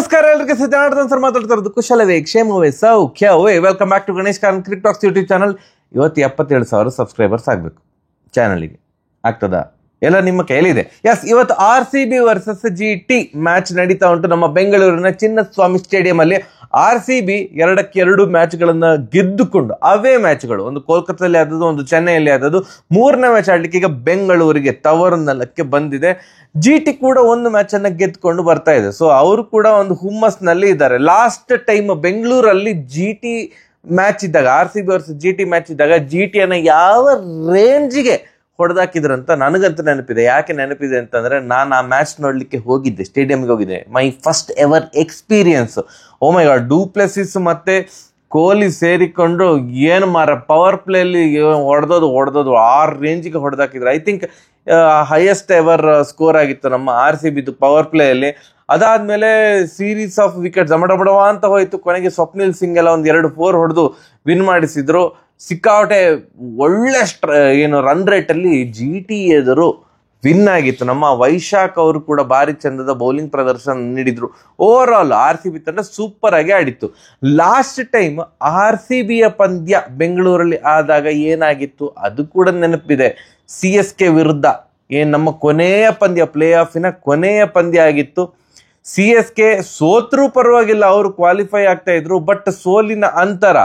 ನಮಸ್ಕಾರ ಎಲ್ಲರಿಗೆ ಸಿದ್ಧಾರ್ಥ ಸರ್ ಮಾತಾಡ್ತಿರೋದು ಕುಶಲವೇ ಕ್ಷೇಮವೇ ಸೌಖ್ಯವೇ welcome back to Ganesh Karan cricket talks YouTube channel. ಇವತ್ತು 77,000 ಸಬ್ಸ್ಕ್ರೈಬರ್ಸ್ ಆಗಬೇಕು ಚಾನಲ್ಗೆ. ಆಗ್ತದಾ? ಎಲ್ಲ ನಿಮ್ಮ ಕೈಲಿದೆ. ಎಸ್, ಇವತ್ತು RCB ವರ್ಸಸ್ GT ಮ್ಯಾಚ್ ನಡೀತಾ ಉಂಟು ನಮ್ಮ ಬೆಂಗಳೂರಿನ ಚಿನ್ನಸ್ವಾಮಿ ಸ್ಟೇಡಿಯಂ ಅಲ್ಲಿ. RCB 2-2 ಮ್ಯಾಚ್ಗಳನ್ನ ಗೆದ್ದುಕೊಂಡು ಅವೇ ಮ್ಯಾಚ್ಗಳು, ಒಂದು ಕೋಲ್ಕತ್ತಾದಲ್ಲಿ ಆದದ್ದು, ಒಂದು ಚೆನ್ನೈಯಲ್ಲಿ ಆದದ್ದು, 3ನೇ ಮ್ಯಾಚ್ ಆಡ್ಲಿಕ್ಕೆ ಈಗ ಬೆಂಗಳೂರಿಗೆ ತವರು ನೆಲಕ್ಕೆ ಬಂದಿದೆ. GT ಕೂಡ ಒಂದು ಮ್ಯಾಚ್ ಅನ್ನ ಗೆದ್ದುಕೊಂಡು ಬರ್ತಾ ಇದೆ. ಸೊ ಅವರು ಕೂಡ ಒಂದು ಹುಮ್ಮಸ್ನಲ್ಲಿ ಇದ್ದಾರೆ. ಲಾಸ್ಟ್ ಟೈಮ್ ಬೆಂಗಳೂರಲ್ಲಿ GT ಮ್ಯಾಚ್ ಇದ್ದಾಗ, RCB ವರ್ಸಸ್ GT ಮ್ಯಾಚ್ ಇದ್ದಾಗ GT ಅನ್ನ ಯಾವ ರೇಂಜಿಗೆ ಹೊಡೆದಾಕಿದ್ರಂತ ನನಗಂತೂ ನೆನಪಿದೆ. ಯಾಕೆ ನೆನಪಿದೆ ಅಂತಂದ್ರೆ, ನಾನು ಆ ಮ್ಯಾಚ್ ನೋಡ್ಲಿಕ್ಕೆ ಹೋಗಿದ್ದೆ, ಸ್ಟೇಡಿಯಂಗೆ ಹೋಗಿದ್ದೆ. My first ever experience. Oh my god, Du Plessis ಮತ್ತೆ ಕೊಹ್ಲಿ ಸೇರಿಕೊಂಡು ಏನು ಮಾರ ಪವರ್ ಪ್ಲೇಲಿ ಹೊಡೆದೋದು ಆ ರೇಂಜಿಗೆ ಹೊಡೆದಾಕಿದ್ರು. I think highest ever score ಆಗಿತ್ತು ನಮ್ಮ RCBದು ಪವರ್ ಪ್ಲೇ ಅಲ್ಲಿ. ಅದಾದ್ಮೇಲೆ ಸೀರೀಸ್ ಆಫ್ ವಿಕೆಟ್ ಜಮಡಬಡವ ಅಂತ ಹೋಯ್ತು. ಕೊನೆಗೆ ಸ್ವಪ್ನಿಲ್ ಸಿಂಗ್ ಎಲ್ಲ 1-2 4 ಹೊಡೆದು ವಿನ್ ಮಾಡಿಸಿದ್ರು. ಸಿಕ್ಕಾಪಟ್ಟೆ ಒಳ್ಳೆ ರನ್ ರೇಟ್ ಅಲ್ಲಿ GT ಎದುರು ವಿನ್ ಆಗಿತ್ತು. ನಮ್ಮ ವೈಶಾಖ್ ಅವರು ಕೂಡ ಭಾರಿ ಚಂದದ ಬೌಲಿಂಗ್ ಪ್ರದರ್ಶನ ನೀಡಿದ್ರು. ಓವರ್ ಆಲ್ RCB ತಂಡ ಸೂಪರ್ ಆಗಿ ಆಡಿತ್ತು. ಲಾಸ್ಟ್ ಟೈಮ್ RCBಯ ಪಂದ್ಯ ಬೆಂಗಳೂರಲ್ಲಿ ಆದಾಗ ಏನಾಗಿತ್ತು ಅದು ಕೂಡ ನೆನಪಿದೆ. CSK ವಿರುದ್ಧ ನಮ್ಮ ಕೊನೆಯ ಪಂದ್ಯ, ಪ್ಲೇ ಆಫಿನ ಕೊನೆಯ ಪಂದ್ಯ ಆಗಿತ್ತು. CSK ಸೋತ್ರೂ ಪರವಾಗಿಲ್ಲ, ಅವರು ಕ್ವಾಲಿಫೈ ಆಗ್ತಾ ಇದ್ರು. ಬಟ್ ಸೋಲಿನ ಅಂತರ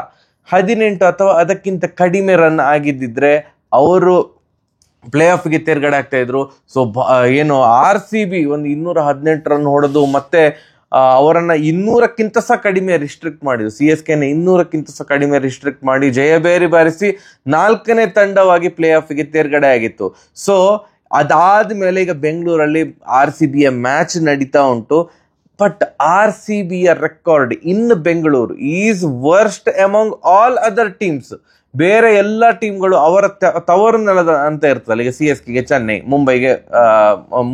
18 ಅಥವಾ ಅದಕ್ಕಿಂತ ಕಡಿಮೆ ರನ್ ಆಗಿದ್ದಿದ್ರೆ ಅವರು ಪ್ಲೇ ಆಫ್ಗೆ ತೇರ್ಗಡೆ ಆಗ್ತಾ ಇದ್ರು. ಸೊ RCB ಒಂದು 218 ರನ್ ಹೊಡೆದು ಮತ್ತೆ ಅವರನ್ನ 200ಕ್ಕಿಂತ ಸಹ ಕಡಿಮೆ ರಿಸ್ಟ್ರಿಕ್ಟ್ ಮಾಡಿದ್ರು. CSKನ 200ಕ್ಕಿಂತ ಸಹ ಕಡಿಮೆ ರಿಸ್ಟ್ರಿಕ್ಟ್ ಮಾಡಿ ಜಯಬೇರಿ ಬಾರಿಸಿ 4ನೇ ತಂಡವಾಗಿ ಪ್ಲೇ ಆಫ್ಗೆ ತೇರ್ಗಡೆ ಆಗಿತ್ತು. ಸೊ ಅದಾದ್ಮೇಲೆ ಈಗ ಬೆಂಗಳೂರಲ್ಲಿ RCBಯ ಮ್ಯಾಚ್ ನಡೀತಾ ಉಂಟು. ಬಟ್ RCBಯ record in Bengaluru is worst among all other teams. ಬೇರೆ ಎಲ್ಲ ಟೀಮ್ಗಳು ಅವರ ತವರು ನೆಲದ ಅಂತ ಇರ್ತದಲ್ಲ. ಈಗ CSKಗೆ ಚೆನ್ನೈ, ಮುಂಬೈಗೆ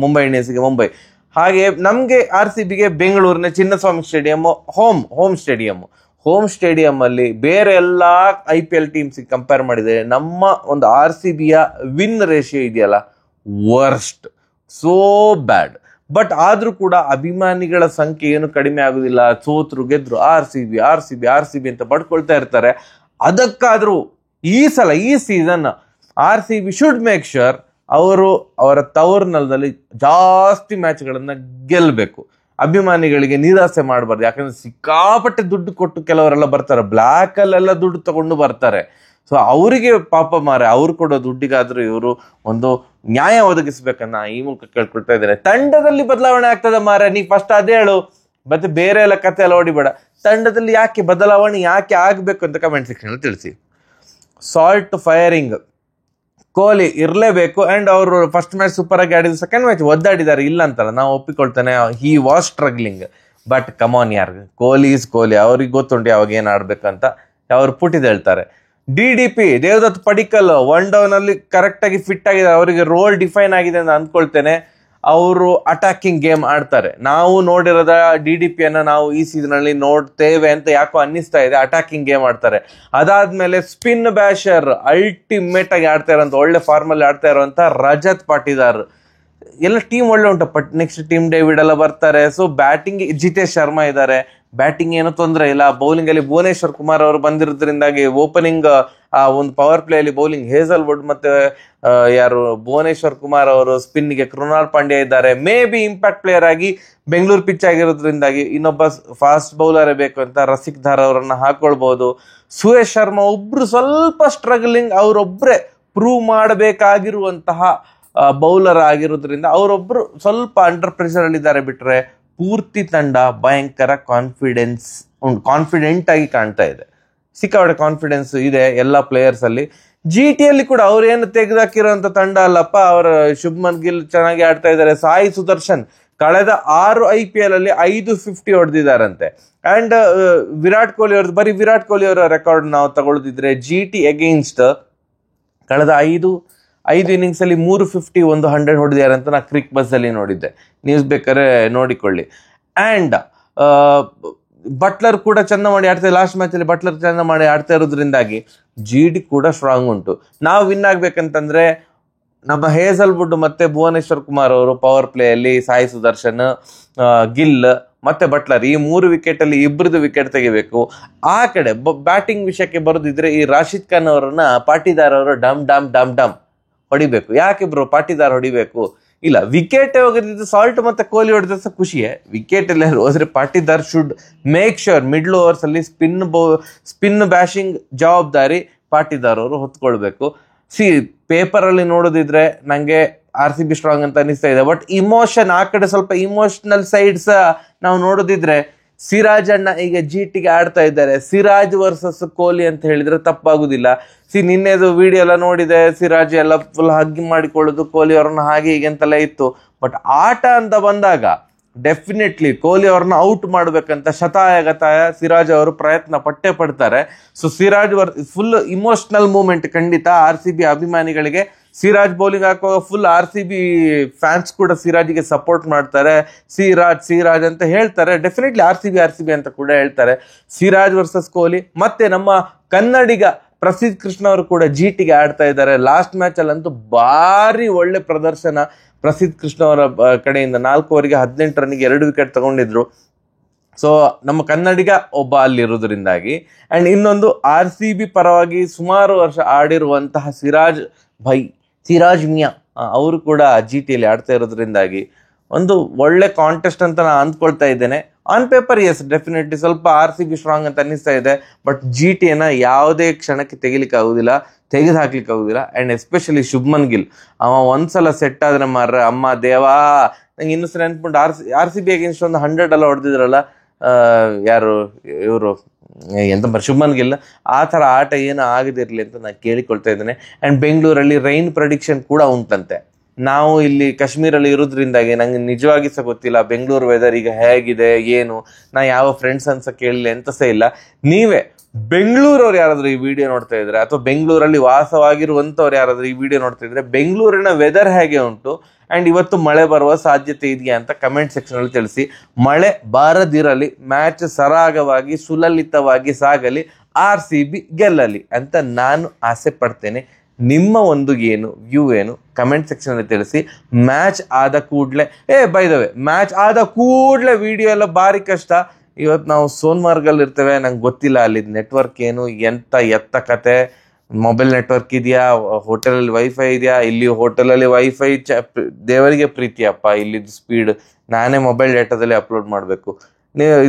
ಮುಂಬೈ ಇಂಡಿಯನ್ಸ್ಗೆ ಮುಂಬೈ, ಹಾಗೆ ನಮ್ಗೆ RCBಗೆ ಬೆಂಗಳೂರಿನ ಚಿನ್ನಸ್ವಾಮಿ ಸ್ಟೇಡಿಯಂ ಹೋಮ್ ಸ್ಟೇಡಿಯಂ ಅಲ್ಲಿ ಬೇರೆ ಎಲ್ಲ IPL ಟೀಮ್ಸ್ಗೆ ಕಂಪೇರ್ ಮಾಡಿದರೆ ನಮ್ಮ ಒಂದು RCBಯ ವಿನ್ ರೇಷಿಯೋ ಇದೆಯಲ್ಲ, ವರ್ಸ್ಟ್, ಸೋ ಬ್ಯಾಡ್. ಬಟ್ ಆದ್ರೂ ಕೂಡ ಅಭಿಮಾನಿಗಳ ಸಂಖ್ಯೆ ಏನು ಕಡಿಮೆ ಆಗುದಿಲ್ಲ. ಸೋತ್ರು ಗೆದ್ರು RCB ಅಂತ ಪಡ್ಕೊಳ್ತಾ ಇರ್ತಾರೆ. ಅದಕ್ಕಾದ್ರೂ ಈ ಸಲ ಈ season RCB should make sure ಅವರು ಅವರ ತವರು ನೆಲದಲ್ಲಿ ಜಾಸ್ತಿ ಮ್ಯಾಚ್ಗಳನ್ನ ಗೆಲ್ಲಬೇಕು. ಅಭಿಮಾನಿಗಳಿಗೆ ನಿರಾಸೆ ಮಾಡಬಾರ್ದು. ಯಾಕಂದ್ರೆ ಸಿಕ್ಕಾಪಟ್ಟೆ ದುಡ್ಡು ಕೊಟ್ಟು ಕೆಲವರೆಲ್ಲ ಬರ್ತಾರೆ, ಬ್ಲ್ಯಾಕ್ ಅಲ್ಲೆಲ್ಲ ದುಡ್ಡು ತಗೊಂಡು ಬರ್ತಾರೆ. ಸೊ ಅವರಿಗೆ ಪಾಪ ಮಾರೆ, ಅವ್ರು ಕೊಡೋ ದುಡ್ಡಿಗಾದ್ರೂ ಇವರು ಒಂದು ನ್ಯಾಯ ಒದಗಿಸ್ಬೇಕನ್ನ ಈ ಮೂಲಕ ಕೇಳ್ಕೊಳ್ತಾ ಇದ್ದಾರೆ. ತಂಡದಲ್ಲಿ ಬದಲಾವಣೆ ಆಗ್ತದೆ ಮಾರೆ, ನೀ ಫಸ್ಟ್ ಅದೇ ಹೇಳು, ಮತ್ತೆ ಬೇರೆ ಎಲ್ಲ ಕತೆ ಎಲ್ಲ ಹೊಡಿಬೇಡ. ತಂಡದಲ್ಲಿ ಯಾಕೆ ಬದಲಾವಣೆ ಯಾಕೆ ಆಗ್ಬೇಕು ಅಂತ ಕಮೆಂಟ್ ಸೆಕ್ಷನ್ ಅಲ್ಲಿ ತಿಳಿಸಿ. ಸಾಲ್ಟ್ ಫೈರಿಂಗ್ ಕೊಹ್ಲಿ ಇರಲೇಬೇಕು. ಅಂಡ್ ಅವರು ಫಸ್ಟ್ ಮ್ಯಾಚ್ ಸೂಪರ್ ಆಗಿ ಆಡಿದ್ರು, ಸೆಕೆಂಡ್ ಮ್ಯಾಚ್ ಒದ್ದಾಡಿದ್ದಾರೆ, ಇಲ್ಲ ಅಂತಲ್ಲ, ನಾವು ಒಪ್ಪಿಕೊಳ್ತೇನೆ. He was struggling. But come on ಯಾರ್, ಕೊಹ್ಲಿ ಈಸ್ ಕೊಹ್ಲಿ. ಅವ್ರಿಗೆ ಗೊತ್ತುಂಟು ಯಾವಾಗ ಏನ್ ಆಡ್ಬೇಕಂತ. ಅವ್ರು ಪುಟಿದ್ ಹೇಳ್ತಾರೆ. DDP ದೇವದತ್ ಪಡಿಕಲ್ 1 ಡೌನ್ ಅಲ್ಲಿ ಕರೆಕ್ಟ್ ಆಗಿ ಫಿಟ್ ಆಗಿದ್ದಾರೆ. ಅವರಿಗೆ ರೋಲ್ ಡಿಫೈನ್ ಆಗಿದೆ ಅಂತ ಅಂದ್ಕೊಳ್ತೇನೆ. ಅವರು ಅಟ್ಯಾಕಿಂಗ್ ಗೇಮ್ ಆಡ್ತಾರೆ. ನಾವು ನೋಡಿರೋದ DDPಯನ್ನ ನಾವು ಈ ಸೀಸನ್ ಅಲ್ಲಿ ನೋಡ್ತೇವೆ ಅಂತ ಯಾಕೋ ಅನ್ನಿಸ್ತಾ ಇದೆ. ಅಟ್ಯಾಕಿಂಗ್ ಗೇಮ್ ಆಡ್ತಾರೆ. ಅದಾದ್ಮೇಲೆ ಸ್ಪಿನ್ ಬ್ಯಾಶರ್ ಅಲ್ಟಿಮೇಟ್ ಆಗಿ ಆಡ್ತಾ ಇರೋಂಥ, ಒಳ್ಳೆ ಫಾರ್ಮ್ ಅಲ್ಲಿ ಆಡ್ತಾ ಇರುವಂತ ರಜತ್ ಪಾಟಿದಾರ್. ಎಲ್ಲ ಟೀಮ್ ಒಳ್ಳೆ ಉಂಟು. ನೆಕ್ಸ್ಟ್ ಟೀಮ್ ಡೇವಿಡ್ ಎಲ್ಲ ಬರ್ತಾರೆ. ಸೊ ಬ್ಯಾಟಿಂಗ್ ಜಿತೇಶ್ ಶರ್ಮಾ ಇದ್ದಾರೆ. ಬ್ಯಾಟಿಂಗ್ ಏನೂ ತೊಂದರೆ ಇಲ್ಲ. ಬೌಲಿಂಗ್ ಅಲ್ಲಿ ಭುವನೇಶ್ವರ್ ಕುಮಾರ್ ಅವರು ಬಂದಿರೋದ್ರಿಂದಾಗಿ ಓಪನಿಂಗ್ ಒಂದು ಪವರ್ ಪ್ಲೇ ಅಲ್ಲಿ ಬೌಲಿಂಗ್ ಹೇಸಲ್ವುಡ್ ಮತ್ತೆ ಭುವನೇಶ್ವರ್ ಕುಮಾರ್ ಅವರು, ಸ್ಪಿನ್ಗೆ ಕೃಣಾಲ್ ಪಾಂಡ್ಯ ಇದ್ದಾರೆ. ಮೇ ಬಿ ಇಂಪ್ಯಾಕ್ಟ್ ಪ್ಲೇಯರ್ ಆಗಿ ಬೆಂಗಳೂರು ಪಿಚ್ ಆಗಿರೋದ್ರಿಂದಾಗಿ ಇನ್ನೊಬ್ಬ ಫಾಸ್ಟ್ ಬೌಲರ್ ಬೇಕು ಅಂತ ರಸಿಕ್ ಧಾರ್ ಅವರನ್ನ ಹಾಕೊಳ್ಬಹುದು. ಸುರೇಶ್ ಶರ್ಮಾ ಒಬ್ರು ಸ್ವಲ್ಪ ಸ್ಟ್ರಗ್ಲಿಂಗ್, ಅವರೊಬ್ರೆ ಪ್ರೂವ್ ಮಾಡಬೇಕಾಗಿರುವಂತಹ ಬೌಲರ್ ಆಗಿರೋದ್ರಿಂದ ಅವರೊಬ್ರು ಸ್ವಲ್ಪ ಅಂಡರ್ ಪ್ರೆಷರ್ ಅಲ್ಲಿ ಇದ್ದಾರೆ. ಬಿಟ್ರೆ ಪೂರ್ತಿ ತಂಡ ಭಯಂಕರ ಕಾನ್ಫಿಡೆಂಟ್ ಆಗಿ ಕಾಣ್ತಾ ಇದೆ. ಸಿಕ್ಕಾಪಟ್ಟೆ ಕಾನ್ಫಿಡೆನ್ಸ್ ಇದೆ ಎಲ್ಲ ಪ್ಲೇಯರ್ಸ್ ಅಲ್ಲಿ. GT ಅಲ್ಲಿ ಕೂಡ ಅವ್ರು ಏನು ತೆಗೆದಾಕಿರೋಂಥ ತಂಡ ಅಲ್ಲಪ್ಪ. ಅವರ ಶುಭ್ಮನ್ ಗಿಲ್ ಚೆನ್ನಾಗಿ ಆಡ್ತಾ ಇದ್ದಾರೆ. ಸಾಯಿ ಸುದರ್ಶನ್ ಕಳೆದ 6 IPL ಅಲ್ಲಿ 5 50 ಹೊಡೆದಿದ್ದಾರಂತೆ. ಅಂಡ್ ವಿರಾಟ್ ಕೊಹ್ಲಿ ಅವ್ರದ್ದು, ಬರೀ ವಿರಾಟ್ ಕೊಹ್ಲಿ ಅವರ ರೆಕಾರ್ಡ್ ನಾವು ತಗೊಳ್ದಿದ್ರೆ GT ಅಗೇನ್ಸ್ಟ್ ಕಳೆದ 5 ಇನ್ನಿಂಗ್ಸ್ ಅಲ್ಲಿ 3 50 100 ಹೊಡೆದಿದ್ದಾರೆ ಅಂತ ನಾ ಕ್ರಿಕ್ ಬಸ್ ಅಲ್ಲಿ ನೋಡಿದ್ದೆ. ನ್ಯೂಸ್ ಬೇಕಾದ್ರೆ ನೋಡಿಕೊಳ್ಳಿ. ಅಂಡ್ ಬಟ್ಲರ್ ಕೂಡ ಚಂದ ಮಾಡಿ ಆಡ್ತಾರೆ. ಲಾಸ್ಟ್ ಮ್ಯಾಚ್ ಅಲ್ಲಿ ಬಟ್ಲರ್ ಚಂದ ಮಾಡಿ ಆಡ್ತಾ ಇರೋದ್ರಿಂದಾಗಿ GT ಕೂಡ ಸ್ಟ್ರಾಂಗ್ ಉಂಟು. ನಾವು ವಿನ್ ಆಗ್ಬೇಕಂತಂದ್ರೆ ನಮ್ಮ ಹೇಸಲ್ವುಡ್ ಮತ್ತೆ ಭುವನೇಶ್ವರ್ ಕುಮಾರ್ ಅವರು ಪವರ್ ಪ್ಲೇ ಅಲ್ಲಿ, ಸಾಯಿ ಸುದರ್ಶನ್, ಗಿಲ್ ಮತ್ತೆ ಬಟ್ಲರ್, ಈ 3 ವಿಕೆಟ್ ಅಲ್ಲಿ ಇಬ್ಬರದು ವಿಕೆಟ್ ತೆಗಿಬೇಕು. ಆ ಕಡೆ ಬ್ಯಾಟಿಂಗ್ ವಿಷಯಕ್ಕೆ ಬರೋದಿದ್ರೆ ಈ ರಾಶಿದ್ ಖಾನ್ ಅವರನ್ನ ಪಾಟೀದಾರ್ ಅವರು ಡಮ್ ಡಮ್ ಡಮ್ ಡಮ್ ಹೊಡಿಬೇಕು. ಯಾಕೆ ಬ್ರೋ ಪಾಟೀದಾರ್ ಹೊಡಿಬೇಕು? ಇಲ್ಲ, ವಿಕೆಟ್ ಹೋಗಿದ್ದು ಸಾಲ್ಟ್ ಮತ್ತೆ ಕೊಹ್ಲಿ ಹೊಡೆದ ಖುಷಿಯೇ. ವಿಕೆಟ್ ಎಲ್ಲ ಹೋದ್ರೆ Patidar should make sure middle overs ಅಲ್ಲಿ ಸ್ಪಿನ್ ಬ್ಯಾಶಿಂಗ್ ಜವಾಬ್ದಾರಿ ಪಾಟೀದಾರ್ ಅವರು ಹೊತ್ಕೊಳ್ಬೇಕು. ಪೇಪರ್ ಅಲ್ಲಿ ನೋಡೋದಿದ್ರೆ ನಂಗೆ RCB ಸ್ಟ್ರಾಂಗ್ ಅಂತ ಅನಿಸ್ತಾ ಇದೆ. ಬಟ್ ಇಮೋಷನ್, ಆ ಕಡೆ ಸ್ವಲ್ಪ ಇಮೋಷನಲ್ ಸೈಡ್ಸ್ ನಾವು ನೋಡೋದಿದ್ರೆ ಸಿರಾಜ್ ಅಣ್ಣ ಈಗ ಜಿಟಿಗೆ ಆಡ್ತಾ ಇದ್ದಾರೆ. ಸಿರಾಜ್ ವರ್ಸಸ್ ಕೊಹ್ಲಿ ಅಂತ ಹೇಳಿದ್ರೆ ತಪ್ಪಾಗುದಿಲ್ಲ. ನಿನ್ನೆದು ವಿಡಿಯೋ ಎಲ್ಲ ನೋಡಿದೆ, ಸಿರಾಜ್ ಎಲ್ಲ ಫುಲ್ ಹಗ್ಗಿ ಮಾಡಿಕೊಳ್ಳೋದು, ಕೊಹ್ಲಿ ಅವ್ರನ್ನ ಹಾಗೆ ಹೀಗೆ ಅಂತೆಲ್ಲ ಇತ್ತು. ಬಟ್ ಆಟ ಅಂತ ಬಂದಾಗ ಡೆಫಿನೆಟ್ಲಿ ಕೊಹ್ಲಿ ಅವ್ರನ್ನ ಔಟ್ ಮಾಡ್ಬೇಕಂತ ಶತಾಯಗತಾಯ ಸಿರಾಜ್ ಅವರು ಪ್ರಯತ್ನ ಪಟ್ಟೆ ಪಡ್ತಾರೆ. So Siraj full emotional moment ಖಂಡಿತ RCB ಅಭಿಮಾನಿಗಳಿಗೆ. ಸಿರಾಜ್ ಬೌಲಿಂಗ್ ಹಾಕುವಾಗ ಫುಲ್ RCB ಫ್ಯಾನ್ಸ್ ಕೂಡ ಸಿರಾಜ್ಗೆ ಸಪೋರ್ಟ್ ಮಾಡ್ತಾರೆ. ಸಿರಾಜ್ ಅಂತ ಹೇಳ್ತಾರೆ. ಡೆಫಿನೆಟ್ಲಿ RCB ಅಂತ ಕೂಡ ಹೇಳ್ತಾರೆ. ಸಿರಾಜ್ ವರ್ಸಸ್ ಕೊಹ್ಲಿ. ಮತ್ತೆ ನಮ್ಮ ಕನ್ನಡಿಗ ಪ್ರಸಿದ್ಧ ಕೃಷ್ಣ ಅವರು ಕೂಡ ಜಿಟಿಗೆ ಆಡ್ತಾ ಇದ್ದಾರೆ. ಲಾಸ್ಟ್ ಮ್ಯಾಚ್ ಅಲ್ಲಂತೂ ಭಾರಿ ಒಳ್ಳೆ ಪ್ರದರ್ಶನ ಪ್ರಸಿದ್ಧ ಕೃಷ್ಣ ಅವರ ಕಡೆಯಿಂದ. 4 ಓವರಿಗೆ 18 ರನ್ನಿಗೆ 2 ವಿಕೆಟ್ ತಗೊಂಡಿದ್ರು. ಸೊ ನಮ್ಮ ಕನ್ನಡಿಗ ಒಬ್ಬ ಅಲ್ಲಿರೋದ್ರಿಂದಾಗಿ, ಅಂಡ್ ಇನ್ನೊಂದು RCB ಪರವಾಗಿ ಸುಮಾರು ವರ್ಷ ಆಡಿರುವಂತಹ ಸಿರಾಜ್ ಮಿಯಾ ಅವರು ಕೂಡ ಜಿಟಿಯಲ್ಲಿ ಆಡ್ತಾ ಇರೋದ್ರಿಂದಾಗಿ ಒಂದು ಒಳ್ಳೆ ಕಾಂಟೆಸ್ಟ್ ಅಂತ ನಾನು ಅಂದ್ಕೊಳ್ತಾ ಇದ್ದೇನೆ. ಆನ್ ಪೇಪರ್ ಎಸ್ ಡೆಫಿನೆಟ್ಲಿ ಸ್ವಲ್ಪ RCB ಸ್ಟ್ರಾಂಗ್ ಅಂತ ಅನ್ನಿಸ್ತಾ ಇದೆ. ಬಟ್ ಜಿಟಿಯನ್ನ ಯಾವುದೇ ಕ್ಷಣಕ್ಕೆ ತೆಗಿಲಿಕ್ಕೆ ಆಗುದಿಲ್ಲ, ತೆಗೆದು ಹಾಕ್ಲಿಕ್ಕೆ ಆಗುದಿಲ್ಲ. ಅಂಡ್ ಎಸ್ಪೆಷಲಿ ಶುಭ್ಮನ್ ಗಿಲ್, ಅವ ಒಂದ್ಸಲ ಸೆಟ್ ಆದ್ರೆ ಅಮ್ಮ ದೇವಾ. ನಂಗೆ ಇನ್ನೂ ಸಲ ನೆನ್ಸ್ಬಿಟ್ಟು RCB ಅಗೇನ್ಸ್ಟ್ ಒಂದು 100 ಎಲ್ಲ ಹೊಡೆದಿದ್ರಲ್ಲ, ಯಾರು ಇವರು ಶುಭ್ಮನ್ ಗಿಲ್. ಆ ಥರ ಆಟ ಏನೂ ಆಗದಿರಲಿ ಅಂತ ನಾನು ಕೇಳಿಕೊಳ್ತಾ ಇದ್ದೇನೆ. ಅಂಡ್ ಬೆಂಗಳೂರಲ್ಲಿ ರೈನ್ ಪ್ರೆಡಿಕ್ಷನ್ ಕೂಡ ಉಂಟಂತೆ. ನಾವು ಇಲ್ಲಿ ಕಾಶ್ಮೀರಲ್ಲಿ ಇರೋದ್ರಿಂದಾಗಿ ನಂಗೆ ನಿಜವಾಗಿ ಸಹ ಗೊತ್ತಿಲ್ಲ ಬೆಂಗಳೂರು ವೆದರ್ ಈಗ ಹೇಗಿದೆ ಏನು. ನಾ ಯಾವ ಫ್ರೆಂಡ್ಸ್ ಅನ್ಸ ಕೇಳಲಿ ಅಂತ ಸಹ ಇಲ್ಲ. ನೀವೇ ಬೆಂಗಳೂರವ್ರು ಯಾರಾದ್ರೂ ಈ ವಿಡಿಯೋ ನೋಡ್ತಾ ಇದ್ರೆ, ಅಥವಾ ಬೆಂಗಳೂರಲ್ಲಿ ವಾಸವಾಗಿರುವಂಥವ್ರು ಯಾರಾದ್ರೂ ಈ ವಿಡಿಯೋ ನೋಡ್ತಾ ಇದ್ರೆ, ಬೆಂಗಳೂರಿನ ವೆದರ್ ಹೇಗೆ ಉಂಟು ಅಂಡ್ ಇವತ್ತು ಮಳೆ ಬರುವ ಸಾಧ್ಯತೆ ಇದೆಯಾ ಅಂತ ಕಮೆಂಟ್ ಸೆಕ್ಷನ್ ಅಲ್ಲಿ ತಿಳಿಸಿ. ಮಳೆ ಬಾರದಿರಲಿ, ಮ್ಯಾಚ್ ಸರಾಗವಾಗಿ ಸುಲಲಿತವಾಗಿ ಸಾಗಲಿ, RCB ಗೆಲ್ಲಲಿ ಅಂತ ನಾನು ಆಸೆ ಪಡ್ತೇನೆ. ನಿಮ್ಮ ಒಂದು ವ್ಯೂ ಏನು ಕಮೆಂಟ್ ಸೆಕ್ಷನ್ ಅಲ್ಲಿ ತಿಳಿಸಿ. ಮ್ಯಾಚ್ ಆದ ಕೂಡಲೇ ಬೈ ದ ವೇ ಮ್ಯಾಚ್ ಆದ ಕೂಡಲೇ ವಿಡಿಯೋ ಎಲ್ಲ ಭಾರಿ ಕಷ್ಟ. ಇವತ್ತು ನಾವು ಸೋನ್ಮಾರ್ಗಲ್ಲಿ ಇರ್ತೇವೆ, ನಂಗೆ ಗೊತ್ತಿಲ್ಲ ಅಲ್ಲಿ ನೆಟ್ವರ್ಕ್ ಏನು ಎತ್ತ ಕತೆ. ಮೊಬೈಲ್ ನೆಟ್ವರ್ಕ್ ಇದೆಯಾ, ಹೋಟೆಲಲ್ಲಿ ವೈಫೈ ಇದೆಯಾ? ಇಲ್ಲಿ ಹೋಟೆಲಲ್ಲಿ ವೈಫೈ ದೇವರಿಗೆ ಪ್ರೀತಿಯಪ್ಪ, ಇಲ್ಲಿದ್ದು ಸ್ಪೀಡ್. ನಾನೇ ಮೊಬೈಲ್ ಡೇಟಾದಲ್ಲಿ ಅಪ್ಲೋಡ್ ಮಾಡಬೇಕು.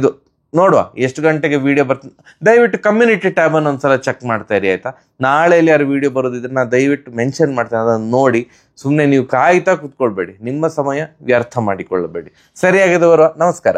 ಇದು ನೋಡುವ ಎಷ್ಟು ಗಂಟೆಗೆ ವಿಡಿಯೋ ಬರ್ತದೆ. ದಯವಿಟ್ಟು ಕಮ್ಯುನಿಟಿ ಟ್ಯಾಬ್ ಅನ್ನು ಒಂದ್ಸಲ ಚೆಕ್ ಮಾಡ್ತಾ ಇರಿ ಆಯ್ತಾ. ನಾಳೆ ಎಲ್ಲಿ ಯಾರು ವಿಡಿಯೋ ಬರೋದಿದ್ರೆ ನಾನು ದಯವಿಟ್ಟು ಮೆನ್ಷನ್ ಮಾಡ್ತೇನೆ, ಅದನ್ನು ನೋಡಿ. ಸುಮ್ಮನೆ ನೀವು ಕಾಯ್ತಾ ಕೂತ್ಕೊಳ್ಬೇಡಿ, ನಿಮ್ಮ ಸಮಯ ವ್ಯರ್ಥ ಮಾಡಿಕೊಳ್ಳಬೇಡಿ. ಸರಿಯಾಗಿದೆ ಬರುವ. ನಮಸ್ಕಾರ.